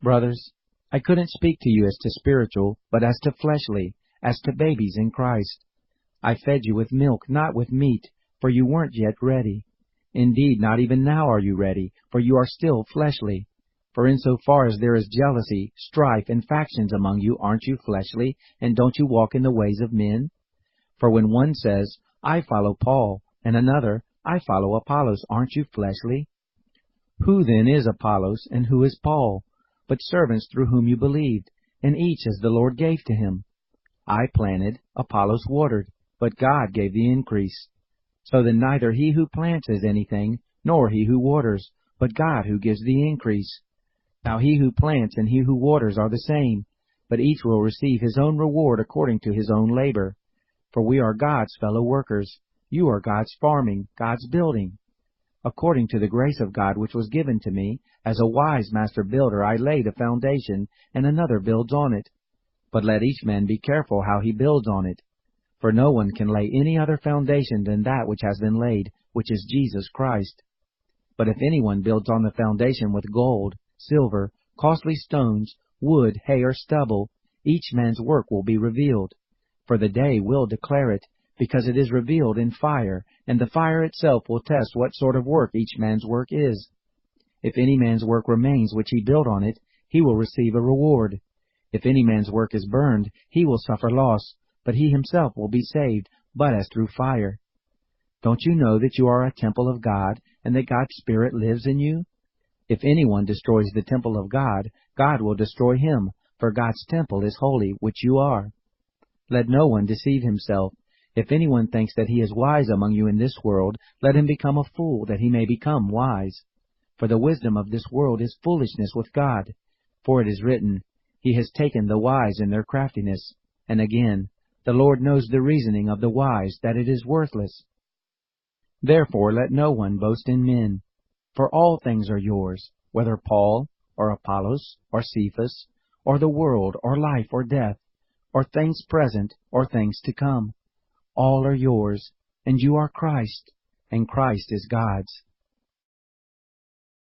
Brothers, I couldn't speak to you as to spiritual, but as to fleshly, as to babies in Christ. I fed you with milk, not with meat, for you weren't yet ready. Indeed, not even now are you ready, for you are still fleshly. For insofar as there is jealousy, strife, and factions among you, aren't you fleshly, and don't you walk in the ways of men? For when one says, I follow Paul, and another, I follow Apollos, aren't you fleshly? Who then is Apollos, and who is Paul? But servants through whom you believed, and each as the Lord gave to him. I planted, Apollos watered, but God gave the increase. So then neither he who plants is anything, nor he who waters, but God who gives the increase. Now he who plants and he who waters are the same, but each will receive his own reward according to his own labor. For we are God's fellow workers. You are God's farming, God's building. According to the grace of God which was given to me, as a wise master builder I laid a foundation, and another builds on it. But let each man be careful how he builds on it. For no one can lay any other foundation than that which has been laid, which is Jesus Christ. But if anyone builds on the foundation with gold, silver, costly stones, wood, hay, or stubble, each man's work will be revealed. For the day will declare it, because it is revealed in fire, and the fire itself will test what sort of work each man's work is. If any man's work remains which he built on it, he will receive a reward. If any man's work is burned, he will suffer loss, but he himself will be saved, but as through fire. Don't you know that you are a temple of God, and that God's Spirit lives in you? If anyone destroys the temple of God, God will destroy him, for God's temple is holy, which you are. Let no one deceive himself. If anyone thinks that he is wise among you in this world, let him become a fool, that he may become wise. For the wisdom of this world is foolishness with God. For it is written, He has taken the wise in their craftiness. And again, the Lord knows the reasoning of the wise, that it is worthless. Therefore let no one boast in men. For all things are yours, whether Paul, or Apollos, or Cephas, or the world, or life, or death, or things present, or things to come. All are yours, and you are Christ, and Christ is God's.